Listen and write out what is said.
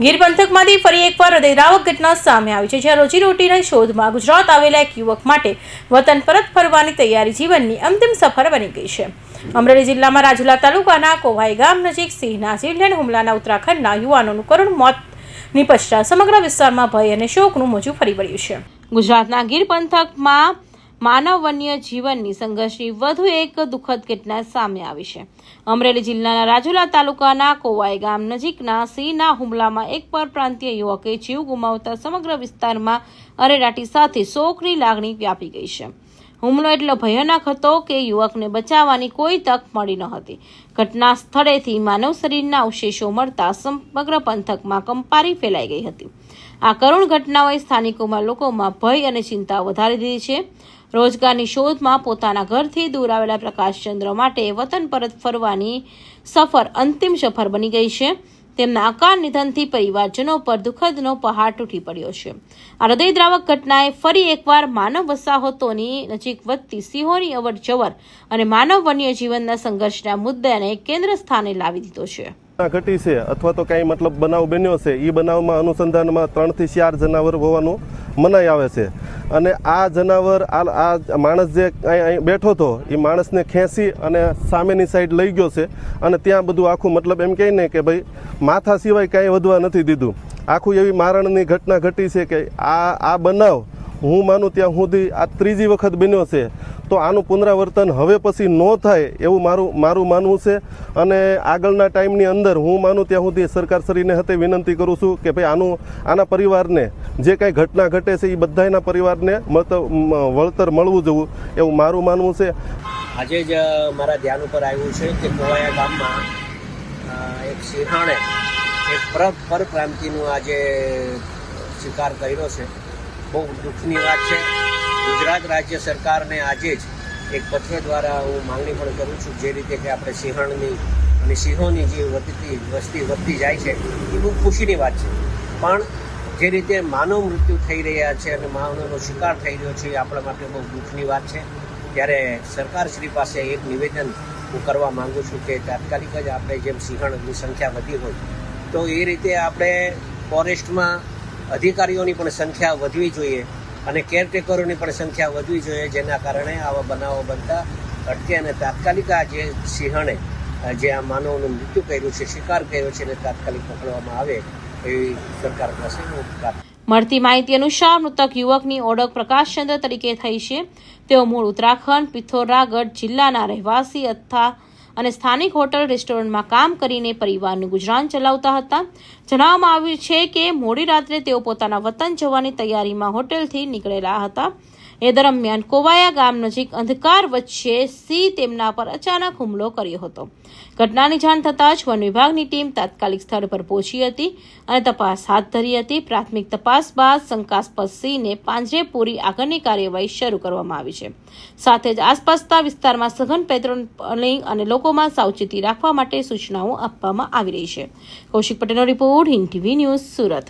ગીર પંથકમાંથી ફરી એકવાર હૃદયદ્રાવક ઘટના સામે આવી છે, જ્યાં રોજીરોટીની શોધમાં ગુજરાત આવેલા એક યુવક માટે વતન પરત ફરવાની તૈયારી જીવનની અંતિમ સફર બની ગઈ છે। અમરેલી જિલ્લામાં રાજુલા તાલુકાના કોવાઈ ગામ નજીક સિંહના જીવલેણ હુમલાના ઉત્તરાખંડના યુવાનોનું કરુણ મોત નિપજતા સમગ્ર વિસ્તારમાં ભય અને શોકનું મોજું ફરી વળ્યું છે। ગુજરાતના ગીર પંથકમાં માનવ વન્ય જીવનની સંઘર્ષની વધુ એક દુઃખદ ઘટના સામે આવી છે। અમરેલી જિલ્લાના રાજુલા તાલુકાના કોવાઈ ગામ નજીકના સિંહના હુમલામાં એક પરપ્રાંતીય યુવકે જીવ ગુમાવતા સમગ્ર વિસ્તારમાં અરેરાટી સાથે શોકની લાગણી વ્યાપી ગઈ છે। હુમલો એટલો ભયાનક હતો કે યુવકને બચાવવાની કોઈ તક મળી ન હતી। ઘટના સ્થળેથી માનવ શરીરના અવશેષો મળતા સમગ્ર પંથકમાં કંપારી ફેલાઈ ગઈ હતી। આ કરુણ ઘટનાઓએ સ્થાનિકોમાં લોકોમાં ભય અને ચિંતા વધારી દીધી છે। રોજગારની શોધમાં પોતાના ઘરથી દૂર આવેલા પ્રકાશચંદ્ર માટે વતન પરત ફરવાની સફર અંતિમ સફર બની ગઈ છે। તેમના અકાળ નિધનથી પરિવારજનો પર દુઃખદનો પહાડ તૂટી પડ્યો છે। આ હૃદયદ્રાવક ઘટનાએ ફરી એકવાર માનવ વસાહતોની નજીક વધતી સિંહોની અવર જવર અને માનવ વન્ય જીવનના સંઘર્ષના મુદ્દાને કેન્દ્ર સ્થાને લાવી દીધો છે। ઘટી છે અથવા તો કંઈ મતલબ બનાવ બન્યો છે, એ બનાવમાં અનુસંધાનમાં 3 થી 4 જનાવર હોવાનું મનાઈ આવે છે અને આ જનાવર આ માણસ જે અહીં બેઠો હતો એ માણસને ખેંચી અને સામેની સાઈડ લઈ ગયો છે અને ત્યાં બધું આખું મતલબ એમ કહે ને કે ભાઈ માથા સિવાય કાંઈ વધવા નથી દીધું। આખું એવી મારણની ઘટના ઘટી છે કે આ બનાવ હું માનું ત્યાં સુધી આ 3જી વખત બન્યો છે, તો આનું પુનરાવર્તન હવે પછી ન થાય એવું મારું માનવું છે। અને આગળના ટાઈમની અંદર હું માનું ત્યાં સુધી સરકારશ્રીને હતે વિનંતી કરું છું કે ભાઈ આના પરિવારને જે કાંઈ ઘટના ઘટે છે એ બધાના પરિવારને વળતર મળવું જોઈએ એવું મારું માનવું છે। આજે જ મારા ધ્યાન ઉપર આવ્યું છે કે કોવાયા ગામમાં એક સિંહાણે એક પરપ્રાંતિનું આજે શિકાર કર્યો છે। બહુ દુઃખની વાત છે। ગુજરાત રાજ્ય સરકારને આજે જ એક પત્ર દ્વારા હું માંગણી પણ કરું છું, જે રીતે કે આપણે સિંહણની અને સિંહોની જે વસ્તી વધતી જાય છે એ બહુ ખુશીની વાત છે, પણ જે રીતે માનવ મૃત્યુ થઈ રહ્યા છે અને માનવનો શિકાર થઈ રહ્યો છે એ આપણા માટે બહુ દુઃખની વાત છે। ત્યારે સરકારશ્રી પાસે એક નિવેદન હું કરવા માગું છું કે તાત્કાલિક જ આપણે જેમ સિંહણની સંખ્યા વધી હોય તો એ રીતે આપણે ફોરેસ્ટમાં અધિકારીઓની પણ સંખ્યા વધવી જોઈએ અને કેરટેકરોની પણ સંખ્યા વધવી જોઈએ, જેના કારણે આવા બનાવો બનતા અટકે અને તાત્કાલિક આ જે સિંહણે જે આ માનવનું મૃત્યુ કર્યું છે, શિકાર કર્યો છે, એને તાત્કાલિક પકડવામાં આવે એવી સરકાર પાસે હું મળતી માહિતી અનુસાર મૃતક યુવકની ઓળખ પ્રકાશચંદ્ર તરીકે થઈ છે। તેઓ મૂળ ઉત્તરાખંડ પિથોરાગઢ જિલ્લાના રહેવાસી અને સ્થાનિક હોટલ રેસ્ટોરન્ટમાં કામ કરીને પરિવારનું ગુજરાન ચલાવતા હતા। જણાવવામાં આવ્યું છે કે મોડી રાત્રે તેઓ પોતાના વતન જવાની તૈયારીમાં હોટેલથી નીકળેલા હતા। એ દરમિયાન કોવાયા ગામ નજીક અંધકાર વચ્ચે સિંહ તેમના પર અચાનક હુમલો કર્યો હતો। ઘટનાની જાણ થતાં જ વન વિભાગની ટીમ તાત્કાલિક સ્થળ પર પહોંચી હતી અને તપાસ હાથ ધરી હતી। પ્રાથમિક તપાસ બાદ શંકાસ્પદ સિંહને પાંજરે પૂરી આગળની કાર્યવાહી શરૂ કરવામાં આવી છે। સાથે જ આસપાસના વિસ્તારમાં સઘન પેટ્રોલિંગ અને લોકોમાં સાવચેતી રાખવા માટે સૂચનાઓ આપવામાં આવી રહી છે। કૌશિક પટેલનો report, Hind TV news, Surat.